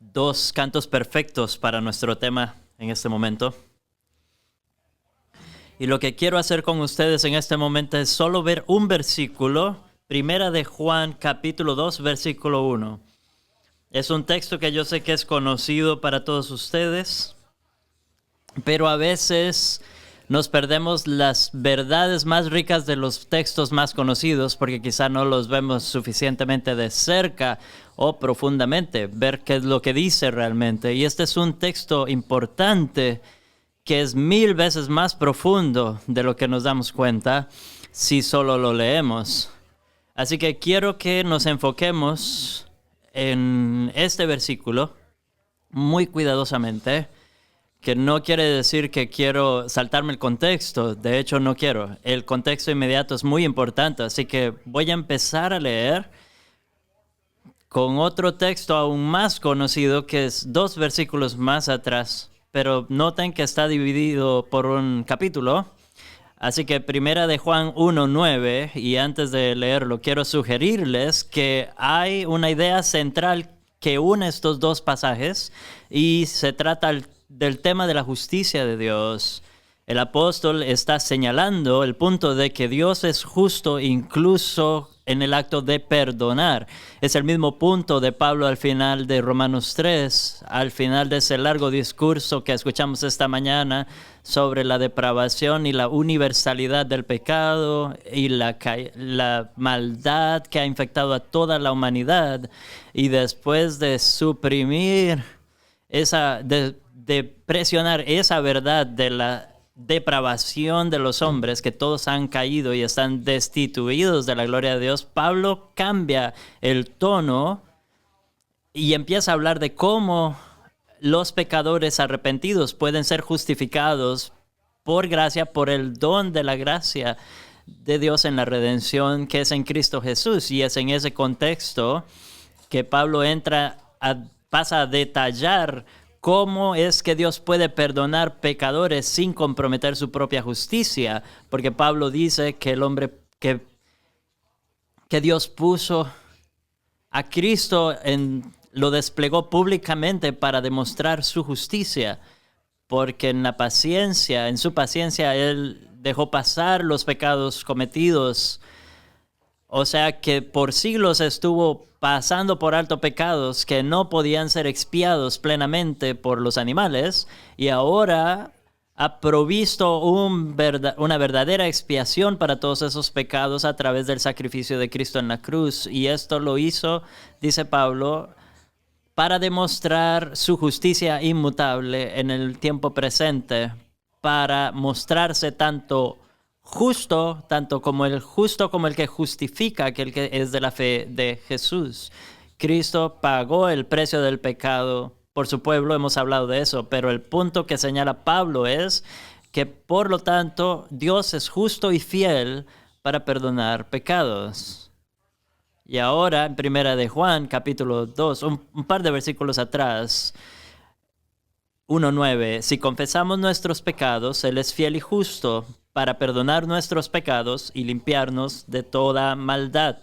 dos cantos perfectos para nuestro tema en este momento. Y lo que quiero hacer con ustedes en este momento es solo ver un versículo, Primera de Juan, capítulo 2, versículo 1. Es un texto que yo sé que es conocido para todos ustedes, pero a veces nos perdemos las verdades más ricas de los textos más conocidos porque quizá no los vemos suficientemente de cerca o profundamente, ver qué es lo que dice realmente. Y este es un texto importante que es 1000 veces más profundo de lo que nos damos cuenta si solo lo leemos. Así que quiero que nos enfoquemos en este versículo muy cuidadosamente, que no quiere decir que quiero saltarme el contexto. De hecho, no quiero. El contexto inmediato es muy importante, así que voy a empezar a leer con otro texto aún más conocido, que es 2 versículos más atrás. Pero noten que está dividido por un capítulo. Así que Primera de Juan 1:9, y antes de leerlo, quiero sugerirles que hay una idea central que une estos dos pasajes y se trata del tema de la justicia de Dios. El apóstol está señalando el punto de que Dios es justo incluso en el acto de perdonar. Es el mismo punto de Pablo al final de Romanos 3, al final de ese largo discurso que escuchamos esta mañana sobre la depravación y la universalidad del pecado y la maldad que ha infectado a toda la humanidad. Y después de suprimir de presionar esa verdad de la depravación de los hombres, que todos han caído y están destituidos de la gloria de Dios, Pablo cambia el tono y empieza a hablar de cómo los pecadores arrepentidos pueden ser justificados por gracia, por el don de la gracia de Dios en la redención que es en Cristo Jesús. Y es en ese contexto que Pablo pasa a detallar cómo es que Dios puede perdonar pecadores sin comprometer su propia justicia, porque Pablo dice que el hombre que Dios puso a Cristo lo desplegó públicamente para demostrar su justicia, porque en su paciencia, Él dejó pasar los pecados cometidos. O sea que por siglos estuvo pasando por alto pecados que no podían ser expiados plenamente por los animales, y ahora ha provisto una verdadera expiación para todos esos pecados a través del sacrificio de Cristo en la cruz. Y esto lo hizo, dice Pablo, para demostrar su justicia inmutable en el tiempo presente, para mostrarse tanto como el justo como el que justifica, aquel que es de la fe de Jesús. Cristo pagó el precio del pecado por su pueblo, hemos hablado de eso, pero el punto que señala Pablo es que por lo tanto Dios es justo y fiel para perdonar pecados. Y ahora en Primera de Juan, capítulo 2, un par de versículos atrás, 1:9, si confesamos nuestros pecados, Él es fiel y justo para perdonar nuestros pecados y limpiarnos de toda maldad.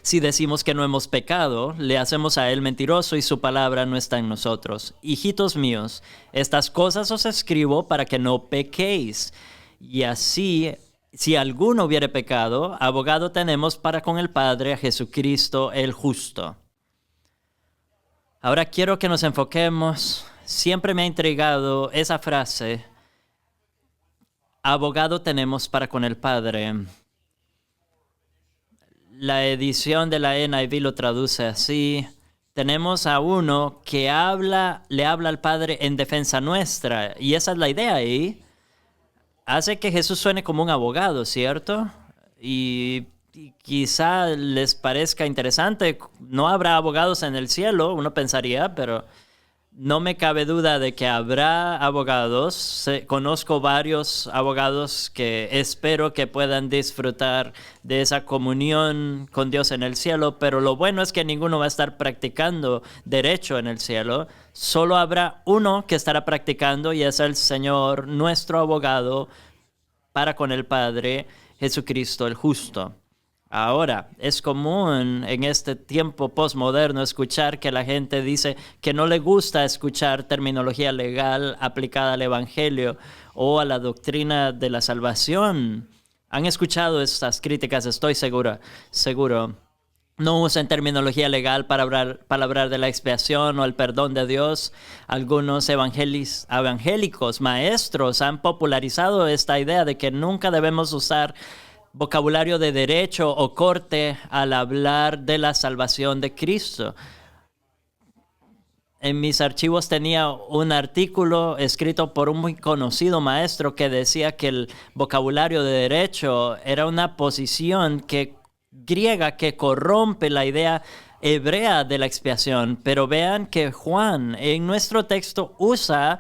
Si decimos que no hemos pecado, le hacemos a Él mentiroso y su palabra no está en nosotros. Hijitos míos, estas cosas os escribo para que no pequéis. Y así, si alguno hubiere pecado, abogado tenemos para con el Padre, a Jesucristo el justo. Ahora quiero que nos enfoquemos. Siempre me ha intrigado esa frase, abogado tenemos para con el Padre. La edición de la NIV lo traduce así. Tenemos a uno que le habla al Padre en defensa nuestra. Y esa es la idea ahí. Hace que Jesús suene como un abogado, ¿cierto? Y quizá les parezca interesante. No habrá abogados en el cielo, uno pensaría, pero no me cabe duda de que habrá abogados. Conozco varios abogados que espero que puedan disfrutar de esa comunión con Dios en el cielo, pero lo bueno es que ninguno va a estar practicando derecho en el cielo. Solo habrá uno que estará practicando y es el Señor, nuestro abogado, para con el Padre, Jesucristo el justo. Ahora, es común en este tiempo postmoderno escuchar que la gente dice que no le gusta escuchar terminología legal aplicada al Evangelio o a la doctrina de la salvación. Han escuchado estas críticas, estoy seguro. No usan terminología legal para hablar de la expiación o el perdón de Dios. Algunos evangélicos, maestros, han popularizado esta idea de que nunca debemos usar vocabulario de derecho o corte al hablar de la salvación de Cristo. En mis archivos tenía un artículo escrito por un muy conocido maestro que decía que el vocabulario de derecho era una posición griega que corrompe la idea hebrea de la expiación. Pero vean que Juan en nuestro texto usa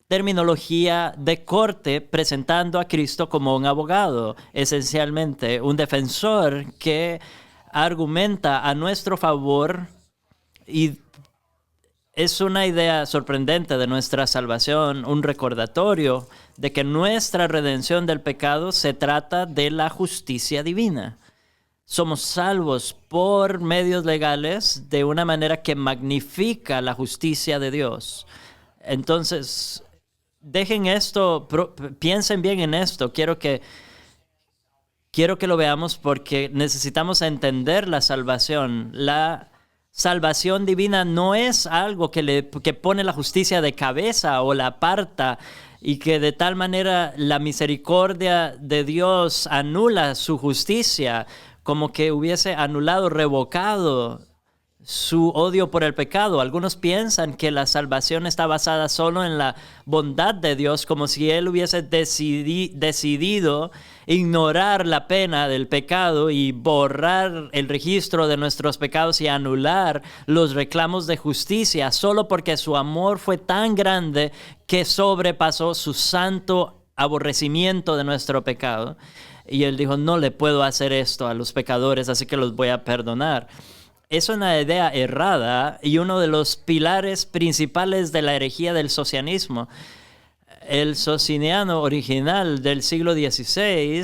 terminología de corte presentando a Cristo como un abogado, esencialmente un defensor que argumenta a nuestro favor, y es una idea sorprendente de nuestra salvación, un recordatorio de que nuestra redención del pecado se trata de la justicia divina. Somos salvos por medios legales de una manera que magnifica la justicia de Dios. Entonces, dejen esto, piensen bien en esto. Quiero que lo veamos porque necesitamos entender la salvación. La salvación divina no es algo que pone la justicia de cabeza o la aparta y que de tal manera la misericordia de Dios anula su justicia, como que hubiese anulado, revocado su odio por el pecado. Algunos piensan que la salvación está basada solo en la bondad de Dios, como si Él hubiese decidido ignorar la pena del pecado y borrar el registro de nuestros pecados y anular los reclamos de justicia, solo porque su amor fue tan grande que sobrepasó su santo aborrecimiento de nuestro pecado. Y Él dijo, no le puedo hacer esto a los pecadores, así que los voy a perdonar. Es una idea errada y uno de los pilares principales de la herejía del socianismo. El sociniano original del siglo XVI,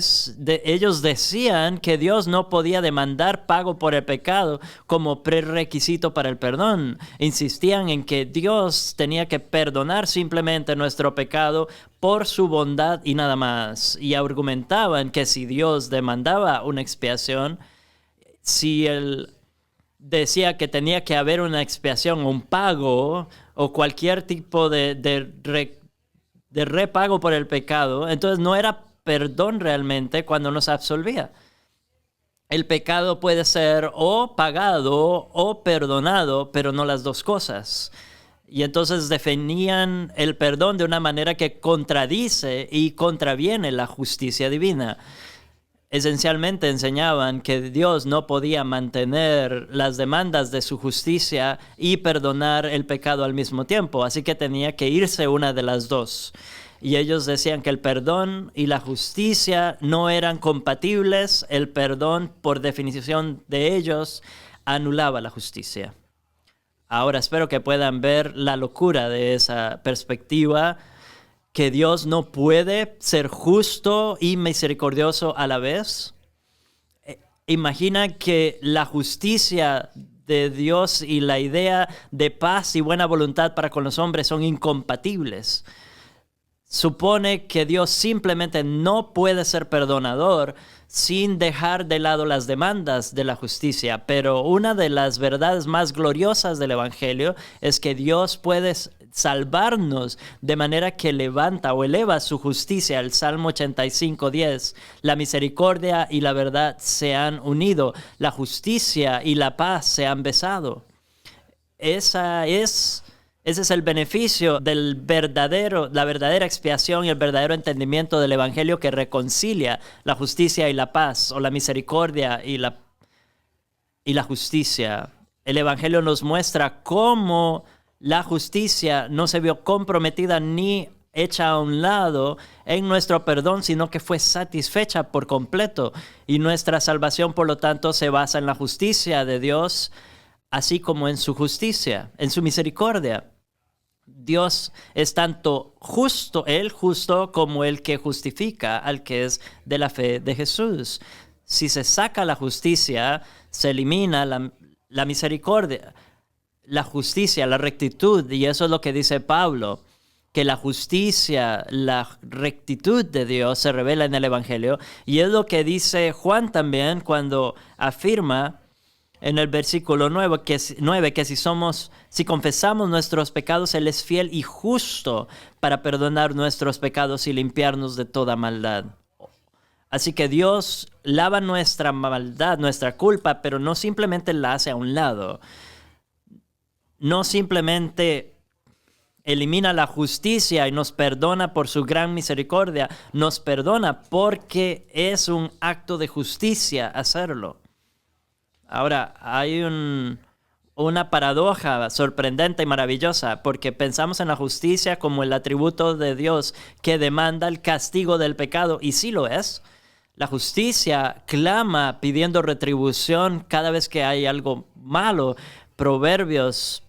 ellos decían que Dios no podía demandar pago por el pecado como prerequisito para el perdón. Insistían en que Dios tenía que perdonar simplemente nuestro pecado por su bondad y nada más. Y argumentaban que si Dios demandaba una expiación, si Él decía que tenía que haber una expiación, un pago o cualquier tipo de repago por el pecado, entonces no era perdón realmente cuando nos absolvía. El pecado puede ser o pagado o perdonado, pero no las dos cosas. Y entonces definían el perdón de una manera que contradice y contraviene la justicia divina. Esencialmente enseñaban que Dios no podía mantener las demandas de su justicia y perdonar el pecado al mismo tiempo, así que tenía que irse una de las dos. Y ellos decían que el perdón y la justicia no eran compatibles. El perdón, por definición de ellos, anulaba la justicia. Ahora espero que puedan ver la locura de esa perspectiva, que Dios no puede ser justo y misericordioso a la vez. Imagina que la justicia de Dios y la idea de paz y buena voluntad para con los hombres son incompatibles. Supone que Dios simplemente no puede ser perdonador sin dejar de lado las demandas de la justicia. Pero una de las verdades más gloriosas del Evangelio es que Dios puede salvarnos de manera que levanta o eleva su justicia. El Salmo 85:10, la misericordia y la verdad se han unido, la justicia y la paz se han besado. Ese es el beneficio de la verdadera expiación y el verdadero entendimiento del Evangelio, que reconcilia la justicia y la paz, o la misericordia y la justicia. El Evangelio nos muestra cómo la justicia no se vio comprometida ni hecha a un lado en nuestro perdón, sino que fue satisfecha por completo. Y nuestra salvación, por lo tanto, se basa en la justicia de Dios, así como en su justicia, en su misericordia. Dios es tanto justo como el que justifica al que es de la fe de Jesús. si se saca la justicia, se elimina la misericordia, la justicia, la rectitud. Y eso es lo que dice Pablo, que la justicia, la rectitud de Dios se revela en el Evangelio. Y es lo que dice Juan también cuando afirma en el versículo 9 que si confesamos nuestros pecados, Él es fiel y justo para perdonar nuestros pecados y limpiarnos de toda maldad. Así que Dios lava nuestra maldad, nuestra culpa, pero no simplemente la hace a un lado. No simplemente elimina la justicia y nos perdona por su gran misericordia. Nos perdona porque es un acto de justicia hacerlo. Ahora, hay una paradoja sorprendente y maravillosa, porque pensamos en la justicia como el atributo de Dios que demanda el castigo del pecado, y sí lo es. La justicia clama pidiendo retribución cada vez que hay algo malo. Proverbios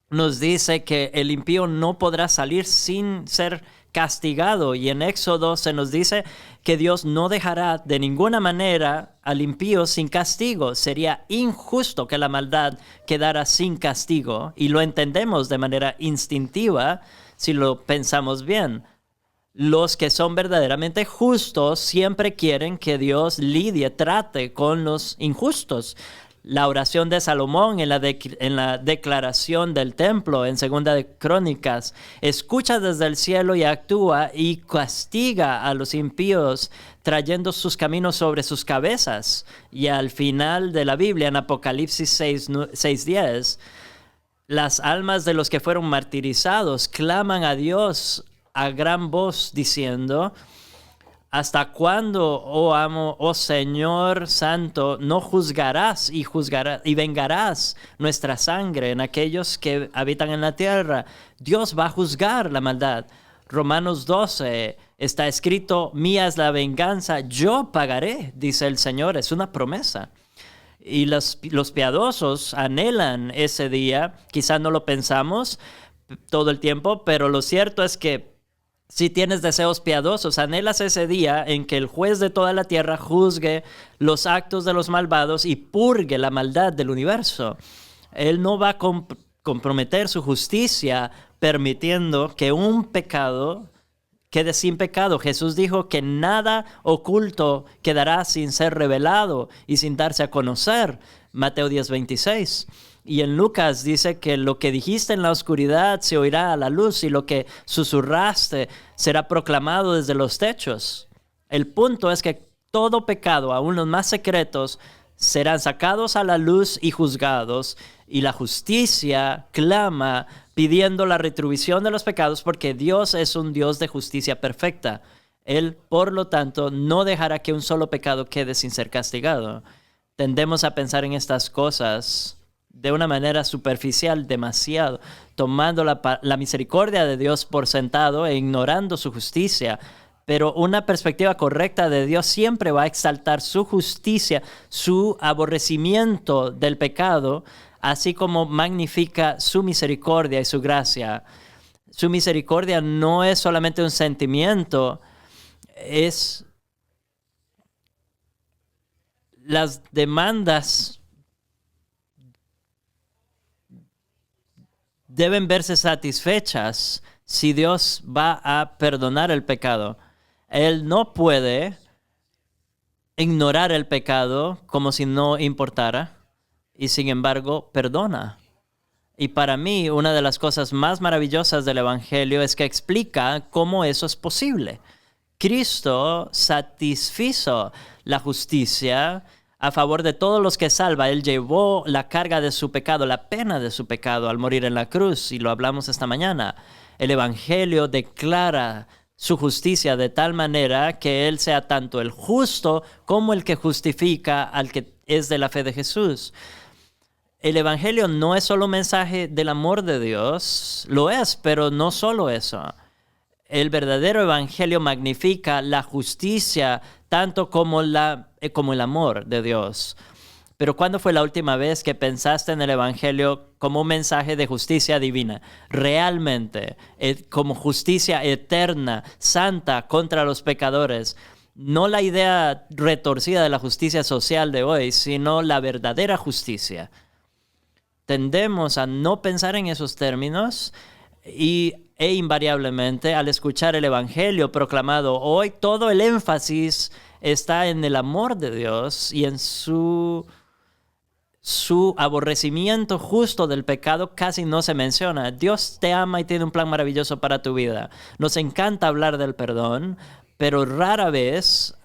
nos dice que el impío no podrá salir sin ser castigado, y en Éxodo se nos dice que Dios no dejará de ninguna manera al impío sin castigo. Sería injusto que la maldad quedara sin castigo, y lo entendemos de manera instintiva si lo pensamos bien. Los que son verdaderamente justos siempre quieren que Dios trate con los injustos. La oración de Salomón en la declaración del templo en Segunda de Crónicas: escucha desde el cielo y actúa y castiga a los impíos, trayendo sus caminos sobre sus cabezas. Y al final de la Biblia, en Apocalipsis 6:10, las almas de los que fueron martirizados claman a Dios a gran voz diciendo: ¿hasta cuándo, oh amo, oh Señor Santo, no juzgarás y vengarás nuestra sangre en aquellos que habitan en la tierra? Dios va a juzgar la maldad. Romanos 12 está escrito: mía es la venganza, yo pagaré, dice el Señor. Es una promesa. Y los piadosos anhelan ese día. Quizás no lo pensamos todo el tiempo, pero lo cierto es que si tienes deseos piadosos, anhelas ese día en que el juez de toda la tierra juzgue los actos de los malvados y purgue la maldad del universo. Él no va a comprometer su justicia permitiendo que un pecado quede sin pecado. Jesús dijo que nada oculto quedará sin ser revelado y sin darse a conocer. Mateo 10:26. Y en Lucas dice que lo que dijiste en la oscuridad se oirá a la luz, y lo que susurraste será proclamado desde los techos. El punto es que todo pecado, aun los más secretos, serán sacados a la luz y juzgados, y la justicia clama pidiendo la retribución de los pecados, porque Dios es un Dios de justicia perfecta. Él, por lo tanto, no dejará que un solo pecado quede sin ser castigado. Tendemos a pensar en estas cosas de una manera superficial demasiado, tomando la misericordia de Dios por sentado e ignorando su justicia. Pero una perspectiva correcta de Dios siempre va a exaltar su justicia, su aborrecimiento del pecado, así como magnifica su misericordia y su gracia. Su misericordia no es solamente un sentimiento, es las demandas deben verse satisfechas si Dios va a perdonar el pecado. Él no puede ignorar el pecado como si no importara, y sin embargo perdona. Y para mí, una de las cosas más maravillosas del Evangelio es que explica cómo eso es posible. Cristo satisfizo la justicia a favor de todos los que salva. Él llevó la carga de su pecado, la pena de su pecado al morir en la cruz, y lo hablamos esta mañana. El Evangelio declara su justicia de tal manera que Él sea tanto el justo como el que justifica al que es de la fe de Jesús. El Evangelio no es solo un mensaje del amor de Dios, lo es, pero no solo eso. El verdadero Evangelio magnifica la justicia tanto como el amor de Dios. Pero ¿cuándo fue la última vez que pensaste en el Evangelio como un mensaje de justicia divina? Realmente, como justicia eterna, santa contra los pecadores. No la idea retorcida de la justicia social de hoy, sino la verdadera justicia. Tendemos a no pensar en esos términos e invariablemente al escuchar el Evangelio proclamado hoy, todo el énfasis está en el amor de Dios y en su aborrecimiento justo del pecado casi no se menciona. Dios te ama y tiene un plan maravilloso para tu vida. Nos encanta hablar del perdón, pero rara vez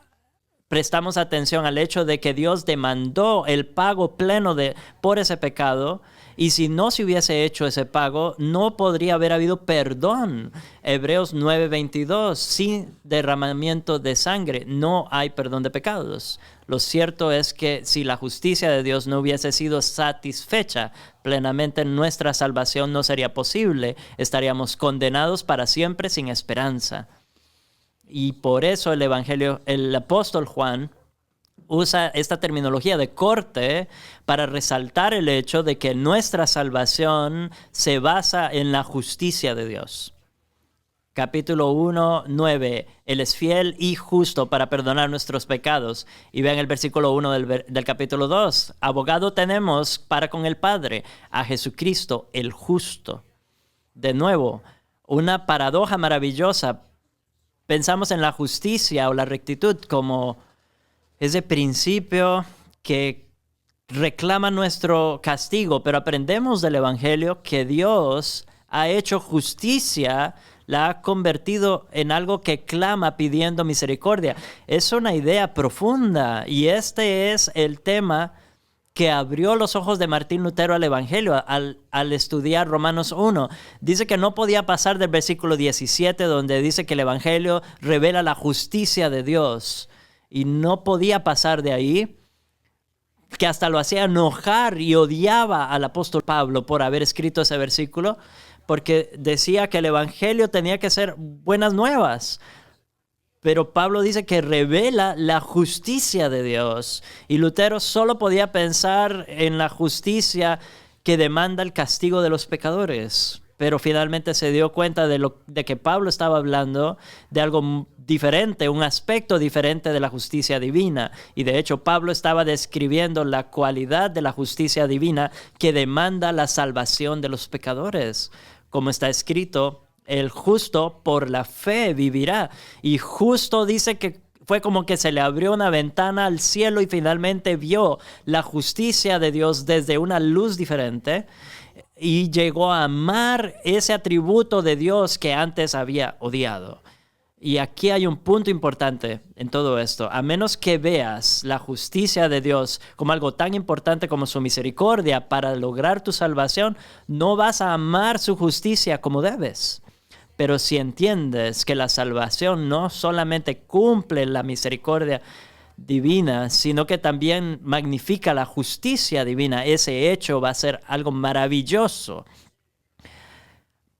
prestamos atención al hecho de que Dios demandó el pago pleno por ese pecado, y si no se hubiese hecho ese pago, no podría haber habido perdón. Hebreos 9:22, sin derramamiento de sangre no hay perdón de pecados. Lo cierto es que si la justicia de Dios no hubiese sido satisfecha plenamente, nuestra salvación no sería posible. Estaríamos condenados para siempre sin esperanza. Y por eso el apóstol Juan usa esta terminología de corte para resaltar el hecho de que nuestra salvación se basa en la justicia de Dios. Capítulo 1, 9. Él es fiel y justo para perdonar nuestros pecados. Y vean el versículo 1 del capítulo 2. Abogado tenemos para con el Padre, a Jesucristo el justo. De nuevo, una paradoja maravillosa. Pensamos en la justicia o la rectitud como ese principio que reclama nuestro castigo, pero aprendemos del Evangelio que Dios ha hecho justicia, la ha convertido en algo que clama pidiendo misericordia. Es una idea profunda y este es el tema que abrió los ojos de Martín Lutero al Evangelio al estudiar Romanos 1. Dice que no podía pasar del versículo 17, donde dice que el Evangelio revela la justicia de Dios. Y no podía pasar de ahí, que hasta lo hacía enojar y odiaba al apóstol Pablo por haber escrito ese versículo, porque decía que el Evangelio tenía que ser buenas nuevas. Pero Pablo dice que revela la justicia de Dios. Y Lutero solo podía pensar en la justicia que demanda el castigo de los pecadores. Pero finalmente se dio cuenta de que Pablo estaba hablando de algo diferente, un aspecto diferente de la justicia divina. Y de hecho Pablo estaba describiendo la cualidad de la justicia divina que demanda la salvación de los pecadores. Como está escrito, el justo por la fe vivirá. Y justo dice que fue como que se le abrió una ventana al cielo y finalmente vio la justicia de Dios desde una luz diferente y llegó a amar ese atributo de Dios que antes había odiado. Y aquí hay un punto importante en todo esto. A menos que veas la justicia de Dios como algo tan importante como su misericordia para lograr tu salvación, no vas a amar su justicia como debes. Pero si entiendes que la salvación no solamente cumple la misericordia divina, sino que también magnifica la justicia divina, ese hecho va a ser algo maravilloso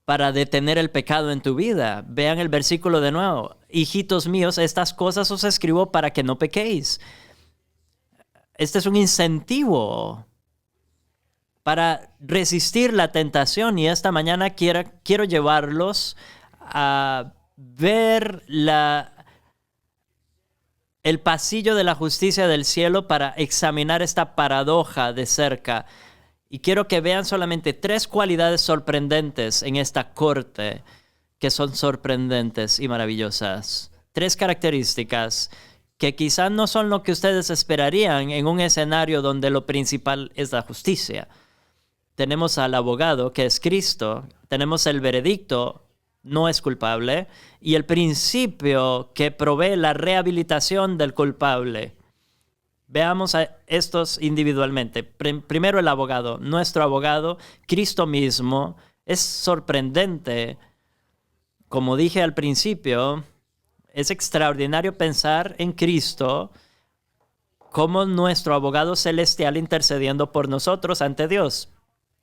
para detener el pecado en tu vida. Vean el versículo de nuevo. Hijitos míos, estas cosas os escribo para que no pequéis. Este es un incentivo para resistir la tentación, y esta mañana quiero llevarlos a ver el pasillo de la justicia del cielo para examinar esta paradoja de cerca. Y quiero que vean solamente 3 cualidades sorprendentes en esta corte que son sorprendentes y maravillosas. 3 características que quizás no son lo que ustedes esperarían en un escenario donde lo principal es la justicia. Tenemos al abogado, que es Cristo. Tenemos el veredicto, no es culpable. Y el principio que provee la rehabilitación del culpable. Veamos a estos individualmente. Primero el abogado, nuestro abogado, Cristo mismo. Es sorprendente. Como dije al principio, es extraordinario pensar en Cristo como nuestro abogado celestial intercediendo por nosotros ante Dios,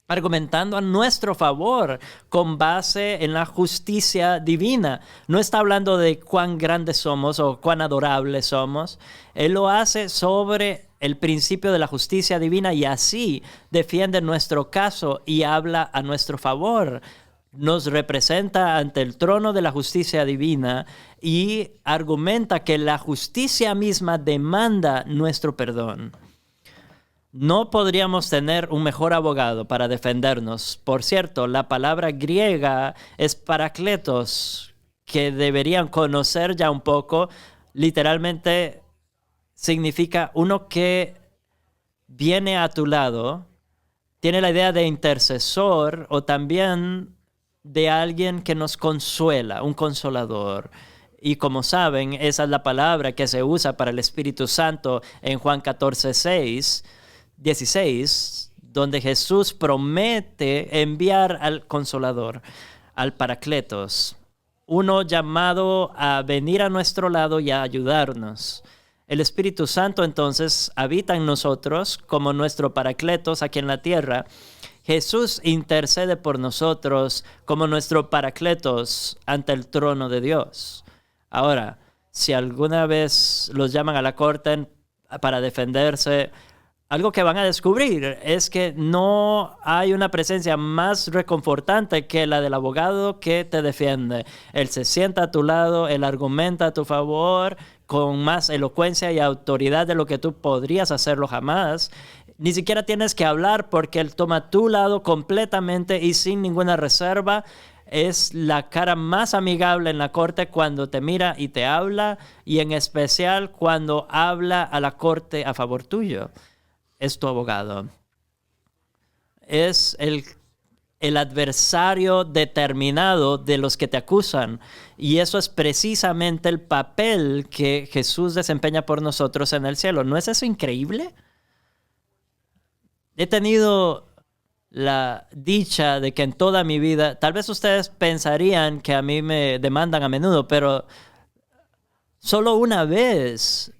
argumentando a nuestro favor con base en la justicia divina. No está hablando de cuán grandes somos o cuán adorables somos. Él lo hace sobre el principio de la justicia divina y así defiende nuestro caso y habla a nuestro favor. nos representa ante el trono de la justicia divina y argumenta que la justicia misma demanda nuestro perdón. No podríamos tener un mejor abogado para defendernos. Por cierto, la palabra griega es parakletos, que deberían conocer ya un poco. Literalmente significa uno que viene a tu lado. Tiene la idea de intercesor o también de alguien que nos consuela, un consolador. Y como saben, esa es la palabra que se usa para el Espíritu Santo en Juan 16, donde Jesús promete enviar al Consolador, al Parakletos, uno llamado a venir a nuestro lado y a ayudarnos. El Espíritu Santo entonces habita en nosotros como nuestro Parakletos aquí en la tierra. Jesús intercede por nosotros como nuestro Parakletos ante el trono de Dios. Ahora, si alguna vez los llaman a la corte para defenderse, algo que van a descubrir es que no hay una presencia más reconfortante que la del abogado que te defiende. Él se sienta a tu lado, él argumenta a tu favor con más elocuencia y autoridad de lo que tú podrías hacerlo jamás. Ni siquiera tienes que hablar porque él toma tu lado completamente y sin ninguna reserva. Es la cara más amigable en la corte cuando te mira y te habla, y en especial cuando habla a la corte a favor tuyo. Es tu abogado. Es el adversario determinado de los que te acusan. Y eso es precisamente el papel que Jesús desempeña por nosotros en el cielo. ¿No es eso increíble? He tenido la dicha de que en toda mi vida, tal vez ustedes pensarían que a mí me demandan a menudo, pero solo una vez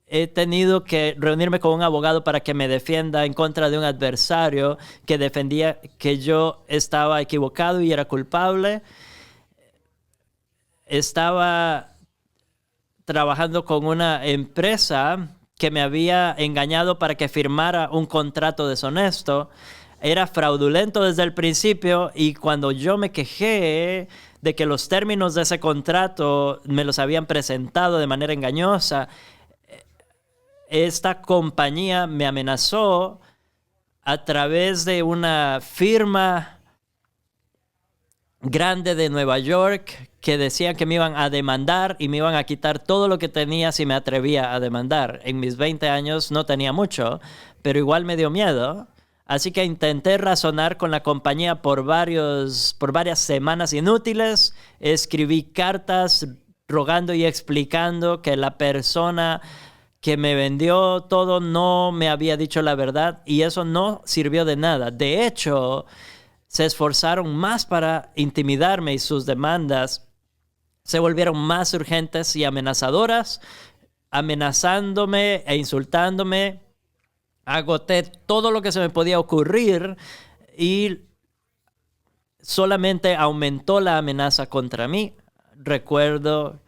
he tenido que reunirme con un abogado para que me defienda en contra de un adversario que defendía que yo estaba equivocado y era culpable. Estaba trabajando con una empresa que me había engañado para que firmara un contrato deshonesto. Era fraudulento desde el principio, y cuando yo me quejé de que los términos de ese contrato me los habían presentado de manera engañosa, esta compañía me amenazó a través de una firma grande de Nueva York que decían que me iban a demandar y me iban a quitar todo lo que tenía si me atrevía a demandar. En mis 20 años no tenía mucho, pero igual me dio miedo. Así que intenté razonar con la compañía por varias semanas inútiles. Escribí cartas rogando y explicando que la persona que me vendió todo no me había dicho la verdad, y eso no sirvió de nada. De hecho, se esforzaron más para intimidarme y sus demandas se volvieron más urgentes y amenazadoras, amenazándome e insultándome. Agoté todo lo que se me podía ocurrir y solamente aumentó la amenaza contra mí. Recuerdo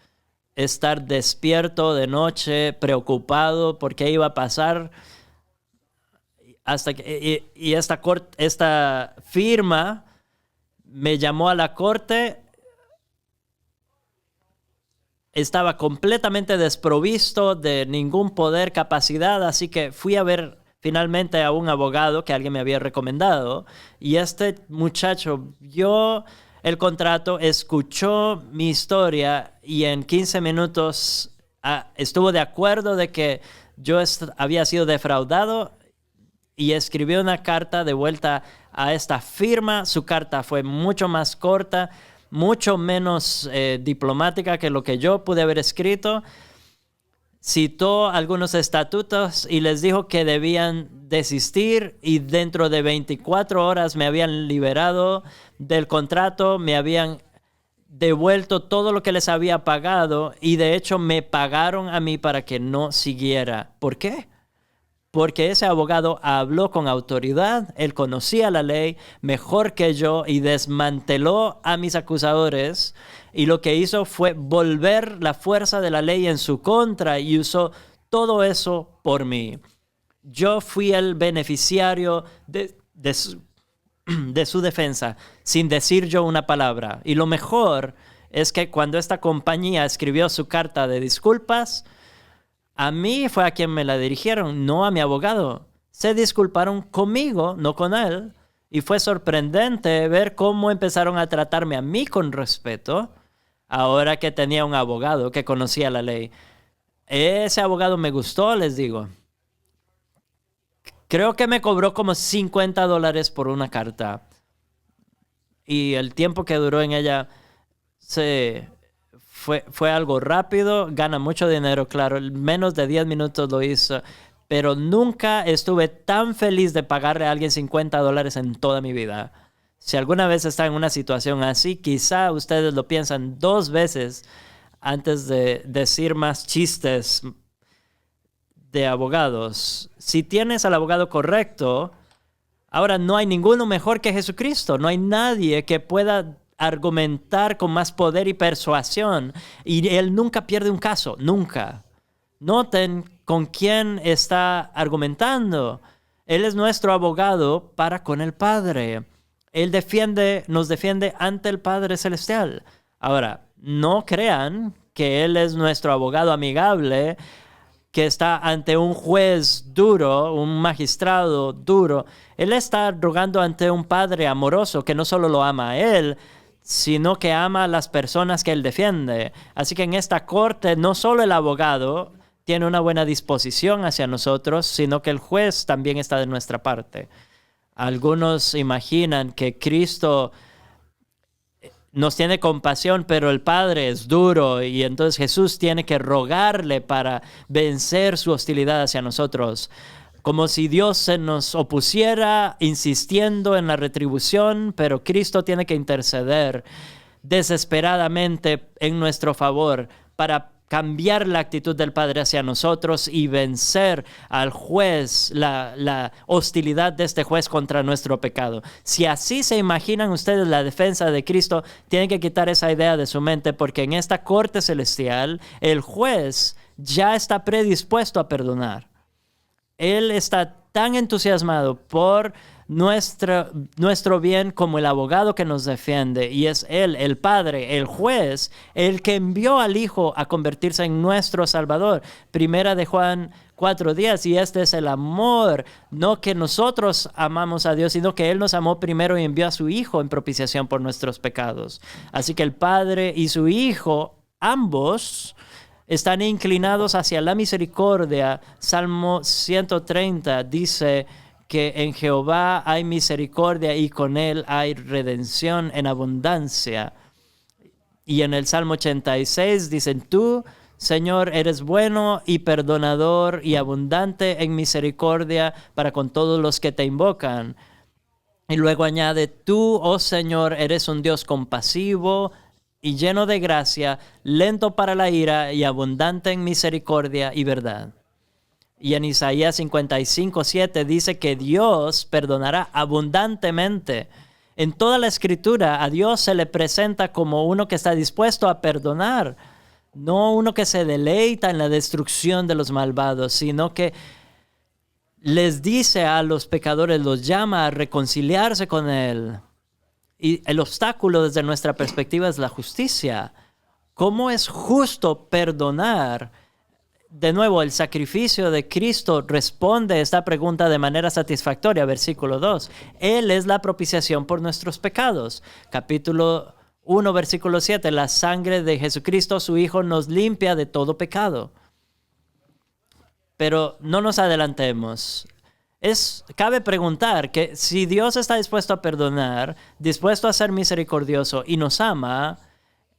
estar despierto de noche, preocupado por qué iba a pasar, hasta que esta firma me llamó a la corte. Estaba completamente desprovisto de ningún poder, capacidad, así que fui a ver finalmente a un abogado que alguien me había recomendado, y este muchacho vio el contrato, escuchó mi historia y en 15 minutos estuvo de acuerdo de que yo había sido defraudado y escribió una carta de vuelta a esta firma. Su carta fue mucho más corta, mucho menos diplomática que lo que yo pude haber escrito. Citó algunos estatutos y les dijo que debían desistir, y dentro de 24 horas me habían liberado del contrato, me habían devuelto todo lo que les había pagado, y de hecho me pagaron a mí para que no siguiera. ¿Por qué? Porque ese abogado habló con autoridad, él conocía la ley mejor que yo y desmanteló a mis acusadores, y lo que hizo fue volver la fuerza de la ley en su contra y usó todo eso por mí. Yo fui el beneficiario de de su defensa sin decir yo una palabra. Y lo mejor es que cuando esta compañía escribió su carta de disculpas, a mí fue a quien me la dirigieron, no a mi abogado. Se disculparon conmigo, no con él. Y fue sorprendente ver cómo empezaron a tratarme a mí con respeto, ahora que tenía un abogado que conocía la ley. Ese abogado me gustó, les digo. Creo que me cobró como $50 por una carta. Y el tiempo que duró en ella fue algo rápido. Gana mucho dinero, claro. Menos de 10 minutos lo hizo. Pero nunca estuve tan feliz de pagarle a alguien $50 en toda mi vida. Si alguna vez está en una situación así, quizá ustedes lo piensan 2 veces antes de decir más chistes de abogados. Si tienes al abogado correcto, ahora no hay ninguno mejor que Jesucristo. No hay nadie que pueda argumentar con más poder y persuasión. Y él nunca pierde un caso, nunca. Noten con quién está argumentando. Él es nuestro abogado para con el Padre. Él nos defiende ante el Padre Celestial. Ahora, no crean que Él es nuestro abogado amigable, que está ante un juez duro, un magistrado duro. Él está rogando ante un Padre amoroso que no solo lo ama a Él, sino que ama a las personas que Él defiende. Así que en esta corte no solo el abogado tiene una buena disposición hacia nosotros, sino que el juez también está de nuestra parte. Algunos imaginan que Cristo nos tiene compasión, pero el Padre es duro y entonces Jesús tiene que rogarle para vencer su hostilidad hacia nosotros. Como si Dios se nos opusiera insistiendo en la retribución, pero Cristo tiene que interceder desesperadamente en nuestro favor para cambiar la actitud del Padre hacia nosotros y vencer al juez, la hostilidad de este juez contra nuestro pecado. Si así se imaginan ustedes la defensa de Cristo, tienen que quitar esa idea de su mente, porque en esta corte celestial, el juez ya está predispuesto a perdonar. Él está tan entusiasmado por nuestro bien como el abogado que nos defiende, y es Él, el Padre, el juez, el que envió al Hijo a convertirse en nuestro Salvador. Primera de Juan 4:10, y este es el amor, no que nosotros amamos a Dios, sino que Él nos amó primero y envió a su Hijo en propiciación por nuestros pecados. Así que el Padre y su Hijo, ambos, están inclinados hacia la misericordia. Salmo 130 dice que en Jehová hay misericordia y con Él hay redención en abundancia. Y en el Salmo 86 dicen, tú, Señor, eres bueno y perdonador y abundante en misericordia para con todos los que te invocan. Y luego añade, tú, oh Señor, eres un Dios compasivo y lleno de gracia, lento para la ira y abundante en misericordia y verdad. Y en Isaías 55:7 dice que Dios perdonará abundantemente. En toda la Escritura a Dios se le presenta como uno que está dispuesto a perdonar, no uno que se deleita en la destrucción de los malvados, sino que les dice a los pecadores, los llama a reconciliarse con Él. Y el obstáculo desde nuestra perspectiva es la justicia. ¿Cómo es justo perdonar? De nuevo, el sacrificio de Cristo responde esta pregunta de manera satisfactoria. Versículo 2. Él es la propiciación por nuestros pecados. Capítulo 1, versículo 7. La sangre de Jesucristo, su Hijo, nos limpia de todo pecado. Pero no nos adelantemos. Cabe preguntar que si Dios está dispuesto a perdonar, dispuesto a ser misericordioso y nos ama,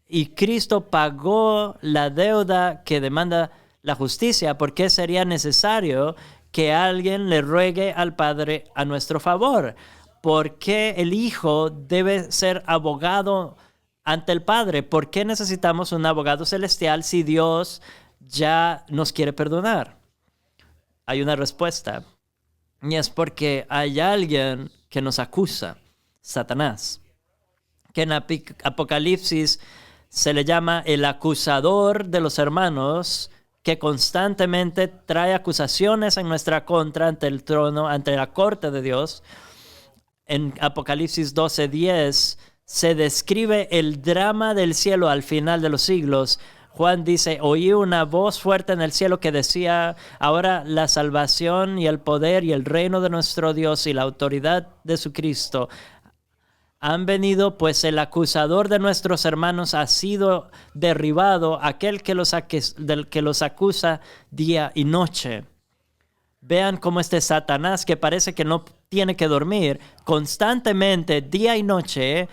y Cristo pagó la deuda que demanda la justicia, ¿por qué sería necesario que alguien le ruegue al Padre a nuestro favor? ¿Por qué el Hijo debe ser abogado ante el Padre? ¿Por qué necesitamos un abogado celestial si Dios ya nos quiere perdonar? Hay una respuesta, y es porque hay alguien que nos acusa, Satanás, que en Apocalipsis se le llama el acusador de los hermanos, que constantemente trae acusaciones en nuestra contra ante el trono, ante la corte de Dios. En Apocalipsis 12:10 se describe el drama del cielo al final de los siglos. Juan dice, oí una voz fuerte en el cielo que decía, ahora la salvación y el poder y el reino de nuestro Dios y la autoridad de su Cristo han venido, pues el acusador de nuestros hermanos ha sido derribado, aquel que los acusa día y noche. Vean cómo este Satanás, que parece que no tiene que dormir, constantemente, día y noche,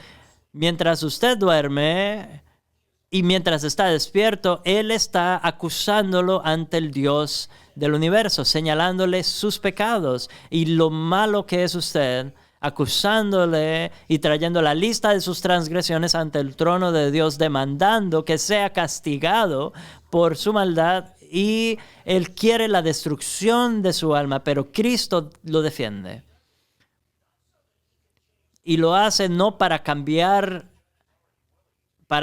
mientras usted duerme y mientras está despierto, él está acusándolo ante el Dios del universo, señalándole sus pecados y lo malo que es usted, acusándole y trayendo la lista de sus transgresiones ante el trono de Dios, demandando que sea castigado por su maldad, y él quiere la destrucción de su alma, pero Cristo lo defiende. Y lo hace no para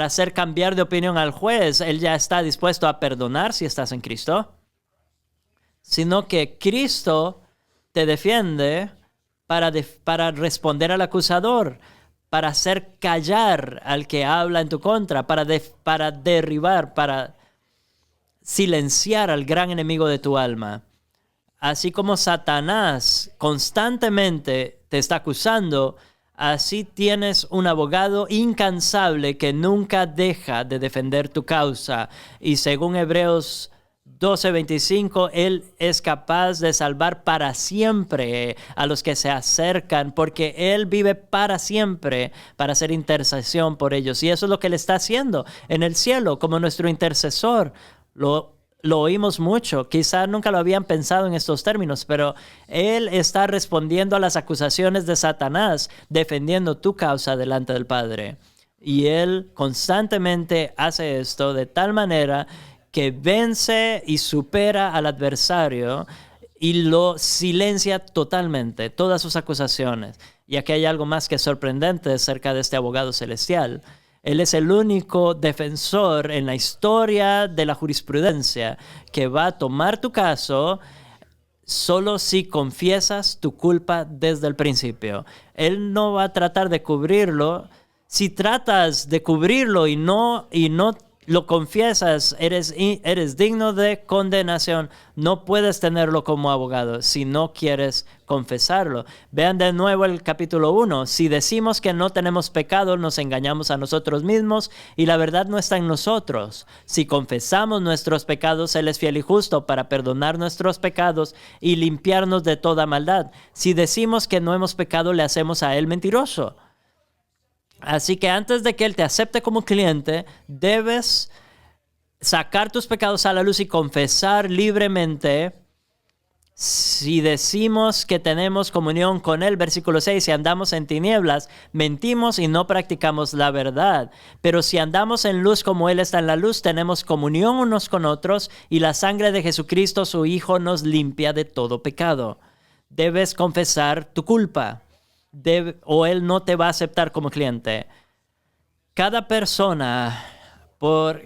hacer cambiar de opinión al juez. Él ya está dispuesto a perdonar si estás en Cristo, sino que Cristo te defiende para responder al acusador, para hacer callar al que habla en tu contra, para derribar, para silenciar al gran enemigo de tu alma. Así como Satanás constantemente te está acusando, así tienes un abogado incansable que nunca deja de defender tu causa. Y según Hebreos 12:25, Él es capaz de salvar para siempre a los que se acercan, porque Él vive para siempre para hacer intercesión por ellos. Y eso es lo que Él está haciendo en el cielo como nuestro intercesor. Lo oímos mucho, quizá nunca lo habían pensado en estos términos, pero Él está respondiendo a las acusaciones de Satanás, defendiendo tu causa delante del Padre. Y Él constantemente hace esto de tal manera que vence y supera al adversario y lo silencia totalmente, todas sus acusaciones. Y aquí hay algo más que sorprendente acerca de este abogado celestial. Él es el único defensor en la historia de la jurisprudencia que va a tomar tu caso solo si confiesas tu culpa desde el principio. Él no va a tratar de cubrirlo. Si tratas de cubrirlo y no lo confiesas, eres digno de condenación. No puedes tenerlo como abogado si no quieres confesarlo. Vean de nuevo el capítulo 1. Si decimos que no tenemos pecado, nos engañamos a nosotros mismos y la verdad no está en nosotros. Si confesamos nuestros pecados, Él es fiel y justo para perdonar nuestros pecados y limpiarnos de toda maldad. Si decimos que no hemos pecado, le hacemos a Él mentiroso. Así que antes de que Él te acepte como cliente, debes sacar tus pecados a la luz y confesar libremente. Si decimos que tenemos comunión con Él, versículo 6, si andamos en tinieblas, mentimos y no practicamos la verdad. Pero si andamos en luz como Él está en la luz, tenemos comunión unos con otros y la sangre de Jesucristo, su Hijo, nos limpia de todo pecado. Debes confesar tu culpa. O Él no te va a aceptar como cliente. Cada persona a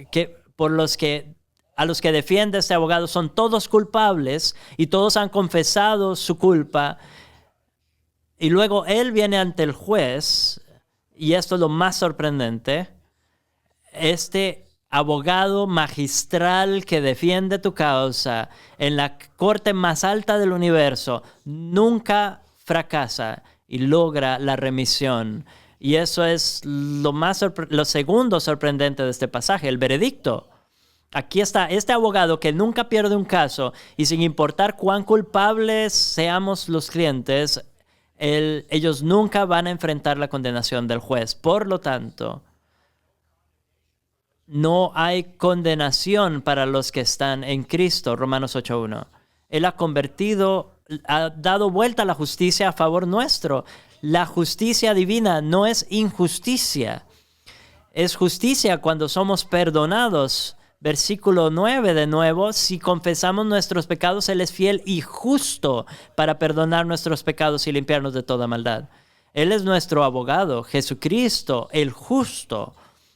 los que defiende este abogado son todos culpables y todos han confesado su culpa. Y luego Él viene ante el juez, y esto es lo más sorprendente. Este abogado magistral que defiende tu causa en la corte más alta del universo nunca fracasa y logra la remisión. Y eso es lo segundo sorprendente de este pasaje, el veredicto. Aquí está este abogado que nunca pierde un caso y sin importar cuán culpables seamos los clientes, ellos nunca van a enfrentar la condenación del juez. Por lo tanto, no hay condenación para los que están en Cristo, Romanos 8:1. Él ha dado vuelta a la justicia a favor nuestro. La justicia divina no es injusticia. Es justicia cuando somos perdonados. Versículo 9 de nuevo, si confesamos nuestros pecados, Él es fiel y justo para perdonar nuestros pecados y limpiarnos de toda maldad. Él es nuestro abogado, Jesucristo, el justo.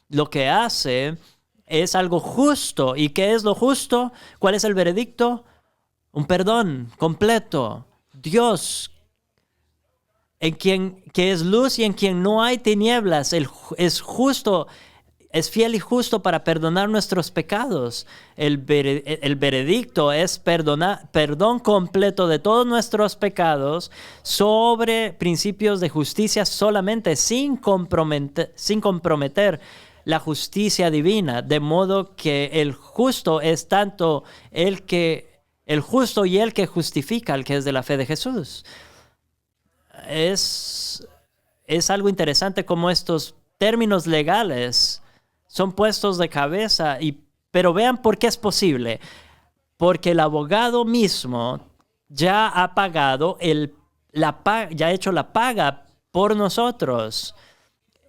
Lo que hace es algo justo. ¿Y qué es lo justo? ¿Cuál es el veredicto? Un perdón completo. Dios en quien que es luz y en quien no hay tinieblas. Es justo, es fiel y justo para perdonar nuestros pecados. El veredicto es perdón completo de todos nuestros pecados sobre principios de justicia solamente, sin comprometer la justicia divina, de modo que el justo es tanto el justo y el que justifica, el que es de la fe de Jesús. Es algo interesante como estos términos legales son puestos de cabeza, pero vean por qué es posible. Porque el abogado mismo ya ha pagado, ya ha hecho la paga por nosotros.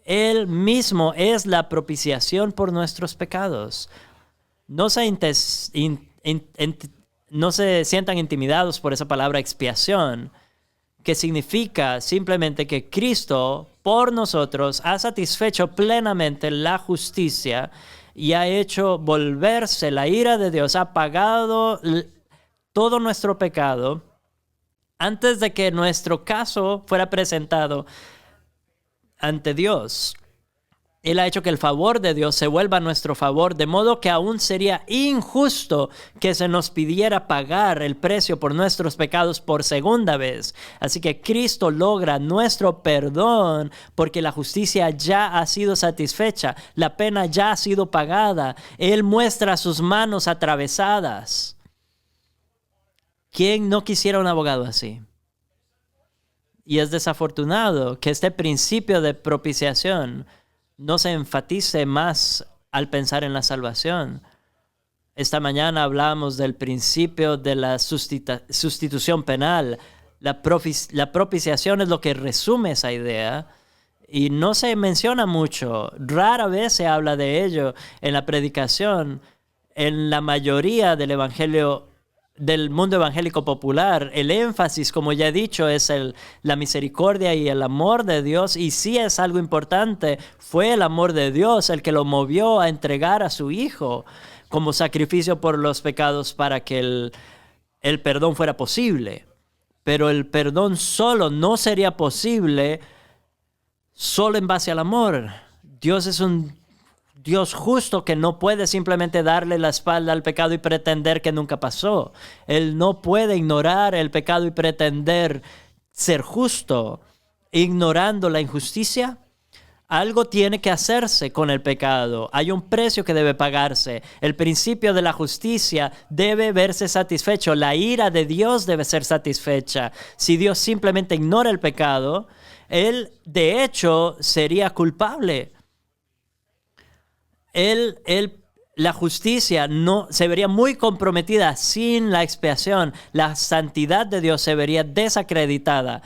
Él mismo es la propiciación por nuestros pecados. No se sientan intimidados por esa palabra expiación, que significa simplemente que Cristo por nosotros ha satisfecho plenamente la justicia y ha hecho volverse la ira de Dios, ha pagado todo nuestro pecado antes de que nuestro caso fuera presentado ante Dios. Él ha hecho que el favor de Dios se vuelva a nuestro favor, de modo que aún sería injusto que se nos pidiera pagar el precio por nuestros pecados por segunda vez. Así que Cristo logra nuestro perdón porque la justicia ya ha sido satisfecha, la pena ya ha sido pagada. Él muestra sus manos atravesadas. ¿Quién no quisiera un abogado así? Y es desafortunado que este principio de propiciación no se enfatice más al pensar en la salvación. Esta mañana hablamos del principio de la sustitución penal. La propiciación es lo que resume esa idea y no se menciona mucho. Rara vez se habla de ello en la predicación. En la mayoría del evangelio del mundo evangélico popular, el énfasis, como ya he dicho, es la misericordia y el amor de Dios, y sí es algo importante. Fue el amor de Dios el que lo movió a entregar a su Hijo como sacrificio por los pecados para que el perdón fuera posible. Pero el perdón solo no sería posible solo en base al amor. Dios es un Dios justo que no puede simplemente darle la espalda al pecado y pretender que nunca pasó. Él no puede ignorar el pecado y pretender ser justo. Ignorando la injusticia, algo tiene que hacerse con el pecado. Hay un precio que debe pagarse. El principio de la justicia debe verse satisfecho. La ira de Dios debe ser satisfecha. Si Dios simplemente ignora el pecado, Él de hecho sería culpable. La justicia no se vería muy comprometida sin la expiación. La santidad de Dios se vería desacreditada.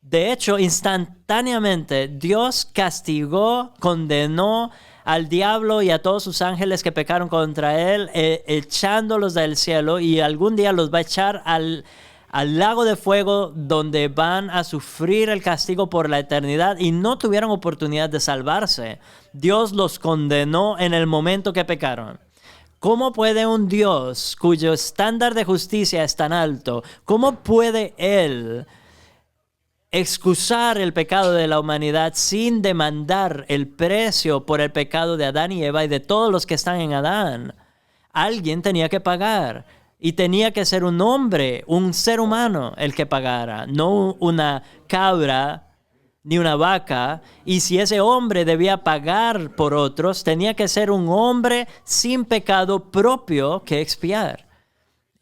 De hecho, instantáneamente Dios castigó, condenó al diablo y a todos sus ángeles que pecaron contra él, echándolos del cielo, y algún día los va a echar al lago de fuego, donde van a sufrir el castigo por la eternidad y no tuvieron oportunidad de salvarse. Dios los condenó en el momento que pecaron. ¿Cómo puede un Dios cuyo estándar de justicia es tan alto, cómo puede Él excusar el pecado de la humanidad sin demandar el precio por el pecado de Adán y Eva y de todos los que están en Adán? Alguien tenía que pagar. Y tenía que ser un hombre, un ser humano el que pagara, no una cabra ni una vaca. Y si ese hombre debía pagar por otros, tenía que ser un hombre sin pecado propio que expiar.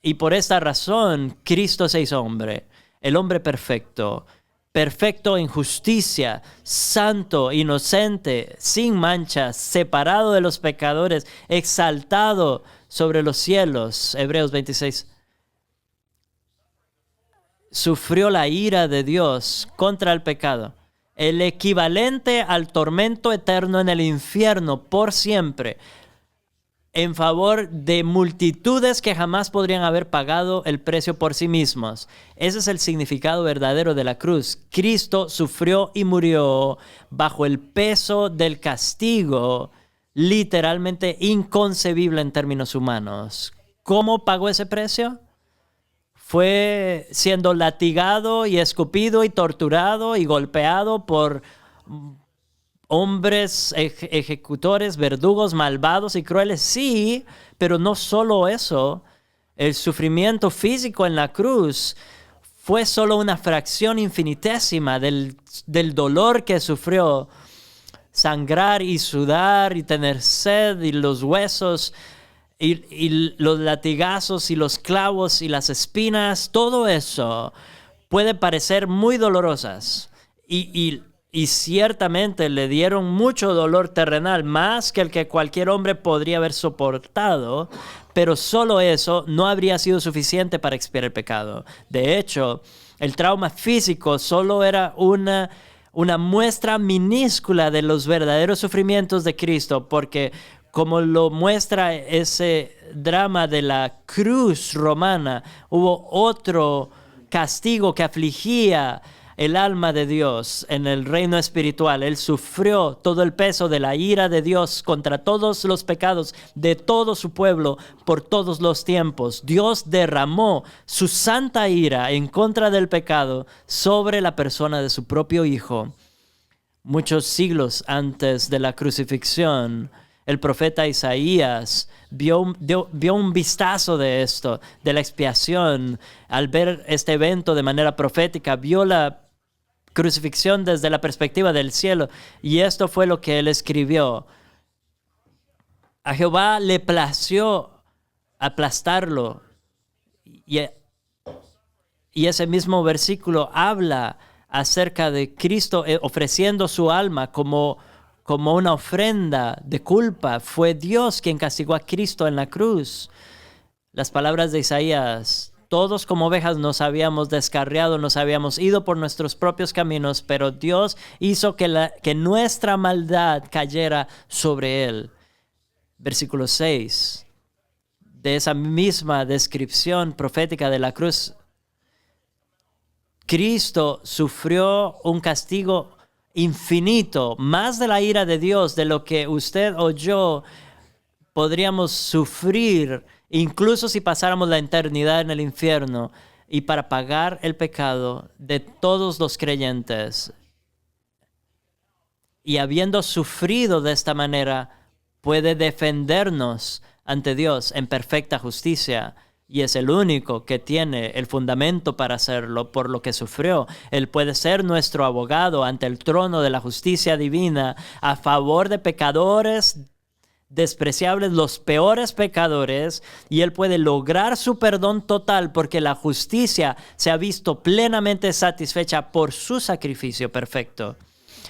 Y por esta razón, Cristo se hizo hombre, el hombre perfecto, perfecto en justicia, santo, inocente, sin manchas, separado de los pecadores, exaltado sobre los cielos. Hebreos 26. Sufrió la ira de Dios contra el pecado, el equivalente al tormento eterno en el infierno por siempre, en favor de multitudes que jamás podrían haber pagado el precio por sí mismos. Ese es el significado verdadero de la cruz. Cristo sufrió y murió bajo el peso del castigo literalmente inconcebible en términos humanos. ¿Cómo pagó ese precio? fue siendo latigado y escupido y torturado y golpeado por hombres, ejecutores, verdugos, malvados y crueles. Sí, pero no solo eso. El sufrimiento físico en la cruz fue solo una fracción infinitésima del dolor que sufrió. Sangrar y sudar y tener sed y los huesos y los latigazos y los clavos y las espinas, todo eso puede parecer muy dolorosas y ciertamente le dieron mucho dolor terrenal, más que el que cualquier hombre podría haber soportado, pero solo eso no habría sido suficiente para expiar el pecado. De hecho, el trauma físico solo era una muestra minúscula de los verdaderos sufrimientos de Cristo, porque como lo muestra ese drama de la cruz romana, hubo otro castigo que afligía el alma de Dios en el reino espiritual. Él sufrió todo el peso de la ira de Dios contra todos los pecados de todo su pueblo por todos los tiempos. Dios derramó su santa ira en contra del pecado sobre la persona de su propio Hijo. Muchos siglos antes de la crucifixión, el profeta Isaías vio un vistazo de esto, de la expiación. Al ver este evento de manera profética, vio la crucifixión desde la perspectiva del cielo. Y esto fue lo que él escribió. A Jehová le plació aplastarlo. Y ese mismo versículo habla acerca de Cristo ofreciendo su alma como una ofrenda de culpa. Fue Dios quien castigó a Cristo en la cruz. Las palabras de Isaías: todos como ovejas nos habíamos descarriado, nos habíamos ido por nuestros propios caminos, pero Dios hizo que nuestra maldad cayera sobre él. Versículo 6 de esa misma descripción profética de la cruz. Cristo sufrió un castigo infinito, más de la ira de Dios, de lo que usted o yo podríamos sufrir, incluso si pasáramos la eternidad en el infierno, y para pagar el pecado de todos los creyentes. Y habiendo sufrido de esta manera, puede defendernos ante Dios en perfecta justicia. Y es el único que tiene el fundamento para hacerlo por lo que sufrió. Él puede ser nuestro abogado ante el trono de la justicia divina a favor de pecadores despreciables, los peores pecadores, y Él puede lograr su perdón total porque la justicia se ha visto plenamente satisfecha por su sacrificio perfecto.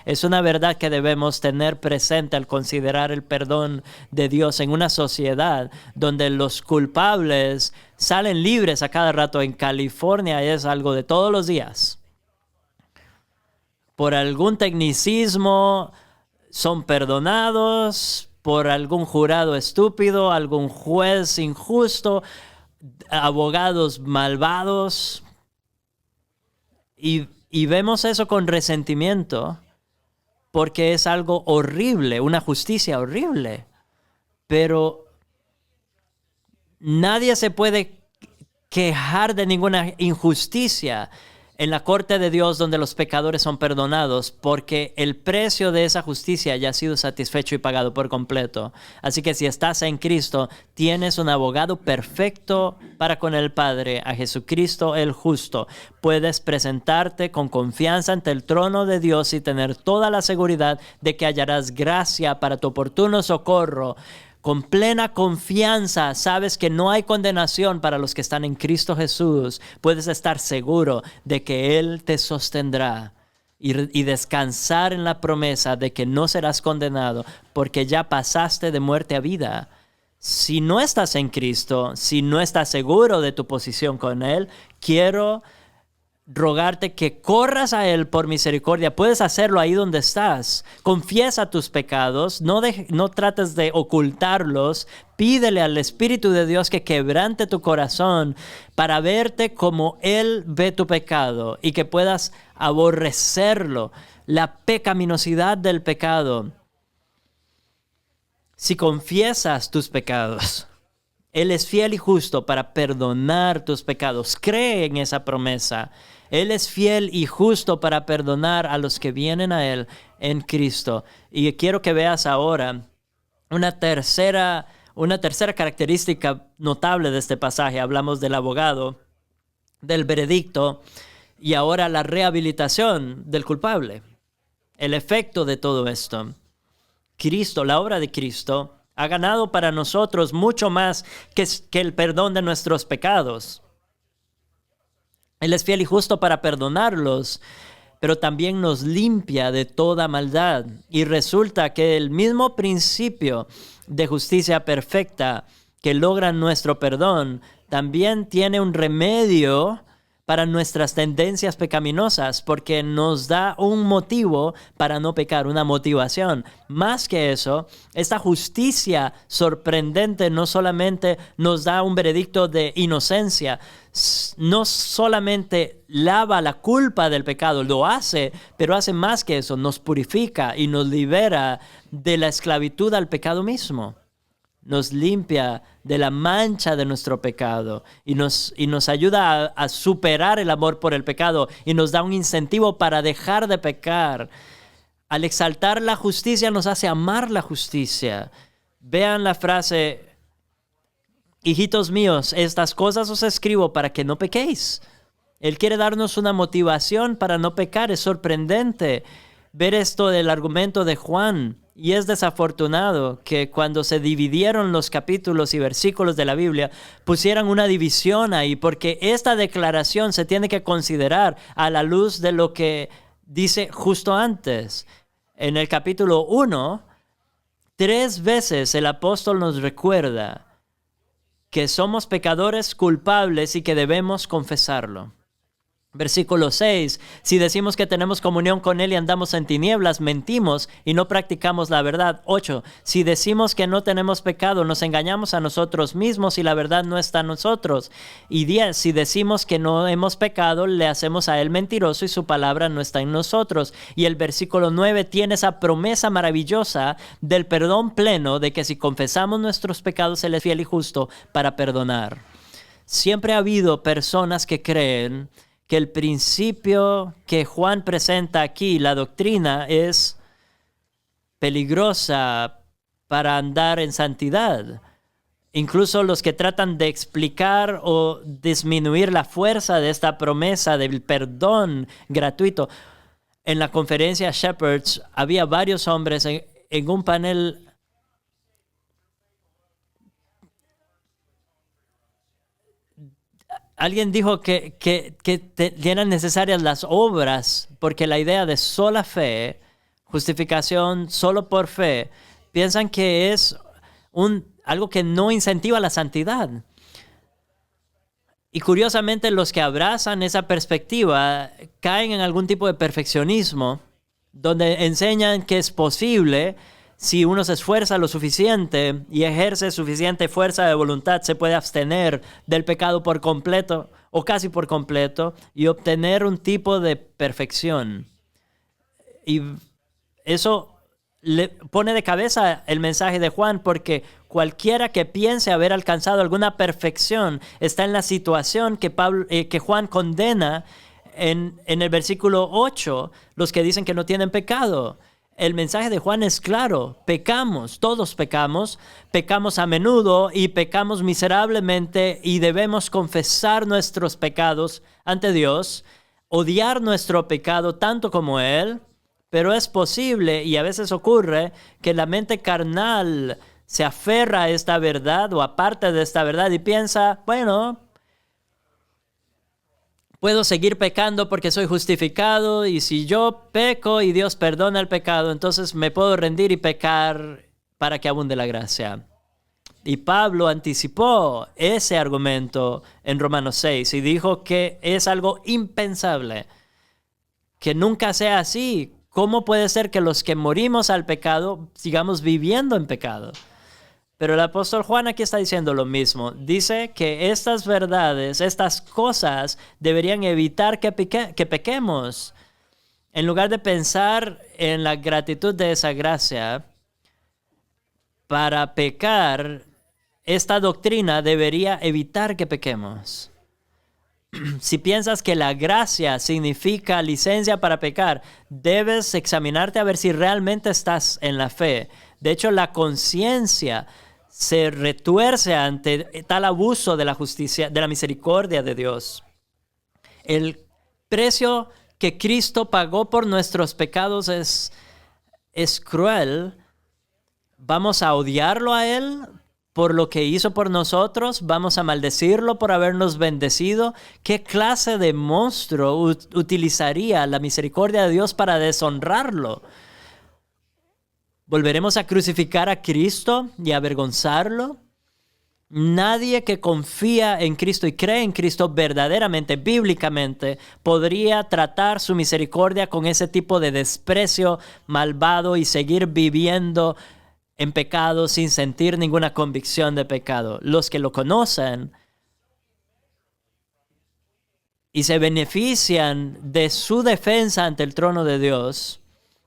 Es una verdad que debemos tener presente al considerar el perdón de Dios en una sociedad donde los culpables salen libres a cada rato. En California es algo de todos los días. Por algún tecnicismo son perdonados, por algún jurado estúpido, algún juez injusto, abogados malvados. Y vemos eso con resentimiento, porque es algo horrible, una justicia horrible. Pero nadie se puede quejar de ninguna injusticia en la corte de Dios donde los pecadores son perdonados, porque el precio de esa justicia ya ha sido satisfecho y pagado por completo. Así que si estás en Cristo, tienes un abogado perfecto para con el Padre, a Jesucristo el justo. Puedes presentarte con confianza ante el trono de Dios y tener toda la seguridad de que hallarás gracia para tu oportuno socorro. Con plena confianza sabes que no hay condenación para los que están en Cristo Jesús. Puedes estar seguro de que Él te sostendrá y descansar en la promesa de que no serás condenado porque ya pasaste de muerte a vida. Si no estás en Cristo, si no estás seguro de tu posición con Él, quiero rogarte que corras a Él por misericordia. Puedes hacerlo ahí donde estás. Confiesa tus pecados, no trates de ocultarlos. Pídele al Espíritu de Dios que quebrante tu corazón para verte como Él ve tu pecado y que puedas aborrecerlo, la pecaminosidad del pecado. Si confiesas tus pecados Él es fiel y justo para perdonar tus pecados. Cree en esa promesa. Él es fiel y justo para perdonar a los que vienen a Él en Cristo. Y quiero que veas ahora una tercera característica notable de este pasaje. Hablamos del abogado, del veredicto y ahora la rehabilitación del culpable. El efecto de todo esto. Cristo, la obra de Cristo, ha ganado para nosotros mucho más que el perdón de nuestros pecados. Él es fiel y justo para perdonarlos, pero también nos limpia de toda maldad. Y resulta que el mismo principio de justicia perfecta que logra nuestro perdón también tiene un remedio para nuestras tendencias pecaminosas, porque nos da un motivo para no pecar, una motivación. Más que eso, esta justicia sorprendente no solamente nos da un veredicto de inocencia, no solamente lava la culpa del pecado, lo hace, pero hace más que eso, nos purifica y nos libera de la esclavitud al pecado mismo. Nos limpia de la mancha de nuestro pecado y nos ayuda a superar el amor por el pecado y nos da un incentivo para dejar de pecar. Al exaltar la justicia nos hace amar la justicia. Vean la frase: hijitos míos, estas cosas os escribo para que no pequéis. Él quiere darnos una motivación para no pecar. Es sorprendente ver esto del argumento de Juan. Y es desafortunado que cuando se dividieron los capítulos y versículos de la Biblia, pusieran una división ahí, porque esta declaración se tiene que considerar a la luz de lo que dice justo antes. En el capítulo 1, 3 veces el apóstol nos recuerda que somos pecadores culpables y que debemos confesarlo. Versículo 6, si decimos que tenemos comunión con Él y andamos en tinieblas, mentimos y no practicamos la verdad. 8, si decimos que no tenemos pecado, nos engañamos a nosotros mismos y la verdad no está en nosotros. Y 10, si decimos que no hemos pecado, le hacemos a Él mentiroso y su palabra no está en nosotros. Y el versículo 9 tiene esa promesa maravillosa del perdón pleno, de que si confesamos nuestros pecados, Él es fiel y justo para perdonar. Siempre ha habido personas que creen que el principio que Juan presenta aquí, la doctrina, es peligrosa para andar en santidad. Incluso los que tratan de explicar o disminuir la fuerza de esta promesa del perdón gratuito. En la conferencia Shepherds había varios hombres en un panel. Alguien dijo que eran necesarias las obras, porque la idea de sola fe, justificación solo por fe, piensan que es algo que no incentiva la santidad. Y curiosamente los que abrazan esa perspectiva caen en algún tipo de perfeccionismo, donde enseñan que es posible. Si uno se esfuerza lo suficiente y ejerce suficiente fuerza de voluntad, se puede abstener del pecado por completo o casi por completo y obtener un tipo de perfección. Y eso le pone de cabeza el mensaje de Juan, porque cualquiera que piense haber alcanzado alguna perfección está en la situación que Juan condena en el versículo 8, los que dicen que no tienen pecado. El mensaje de Juan es claro: pecamos, todos pecamos a menudo y pecamos miserablemente y debemos confesar nuestros pecados ante Dios, odiar nuestro pecado tanto como Él, pero es posible y a veces ocurre que la mente carnal se aferra a esta verdad o aparte de esta verdad y piensa, bueno, puedo seguir pecando porque soy justificado, y si yo peco y Dios perdona el pecado, entonces me puedo rendir y pecar para que abunde la gracia. Y Pablo anticipó ese argumento en Romanos 6 y dijo que es algo impensable, que nunca sea así. ¿Cómo puede ser que los que morimos al pecado sigamos viviendo en pecado? Pero el apóstol Juan aquí está diciendo lo mismo. Dice que estas verdades, estas cosas deberían evitar que pequemos. En lugar de pensar en la gratitud de esa gracia, para pecar esta doctrina debería evitar que pequemos. Si piensas que la gracia significa licencia para pecar, debes examinarte a ver si realmente estás en la fe. De hecho, la conciencia se retuerce ante tal abuso de la justicia, de la misericordia de Dios. El precio que Cristo pagó por nuestros pecados es cruel. ¿Vamos a odiarlo a Él por lo que hizo por nosotros? ¿Vamos a maldecirlo por habernos bendecido? ¿Qué clase de monstruo utilizaría la misericordia de Dios para deshonrarlo? ¿Volveremos a crucificar a Cristo y avergonzarlo? Nadie que confía en Cristo y cree en Cristo verdaderamente, bíblicamente, podría tratar su misericordia con ese tipo de desprecio malvado y seguir viviendo en pecado sin sentir ninguna convicción de pecado. Los que lo conocen y se benefician de su defensa ante el trono de Dios,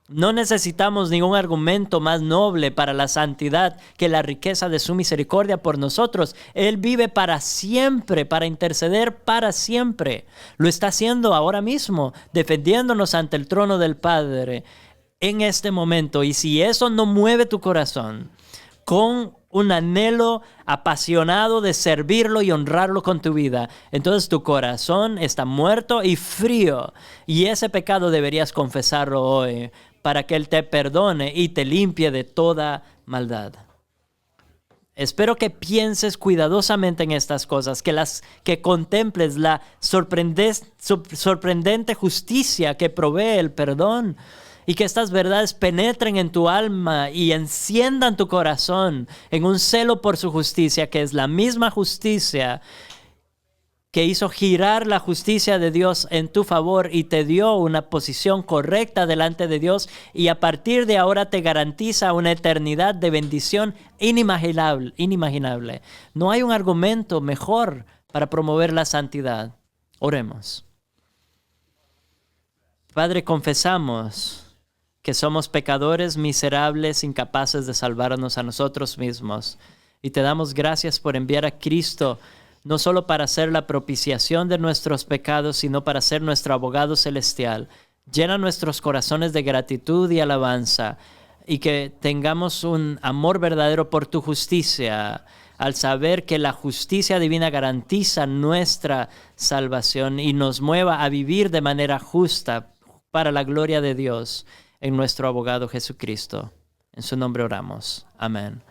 no necesitamos ningún argumento más noble para la santidad que la riqueza de su misericordia por nosotros. Él vive para siempre, para interceder para siempre. Lo está haciendo ahora mismo, defendiéndonos ante el trono del Padre en este momento. Y si eso no mueve tu corazón con un anhelo apasionado de servirlo y honrarlo con tu vida, entonces tu corazón está muerto y frío. Y ese pecado deberías confesarlo hoy para que Él te perdone y te limpie de toda maldad. Espero que pienses cuidadosamente en estas cosas, que contemples la sorprendente justicia que provee el perdón, y que estas verdades penetren en tu alma y enciendan tu corazón en un celo por su justicia, que es la misma justicia que hizo girar la justicia de Dios en tu favor y te dio una posición correcta delante de Dios, y a partir de ahora te garantiza una eternidad de bendición inimaginable. No hay un argumento mejor para promover la santidad. Oremos. Padre, confesamos que somos pecadores miserables, incapaces de salvarnos a nosotros mismos, y te damos gracias por enviar a Cristo, no solo para ser la propiciación de nuestros pecados, sino para ser nuestro abogado celestial. Llena nuestros corazones de gratitud y alabanza, y que tengamos un amor verdadero por tu justicia, al saber que la justicia divina garantiza nuestra salvación y nos mueva a vivir de manera justa para la gloria de Dios en nuestro abogado Jesucristo. En su nombre oramos. Amén.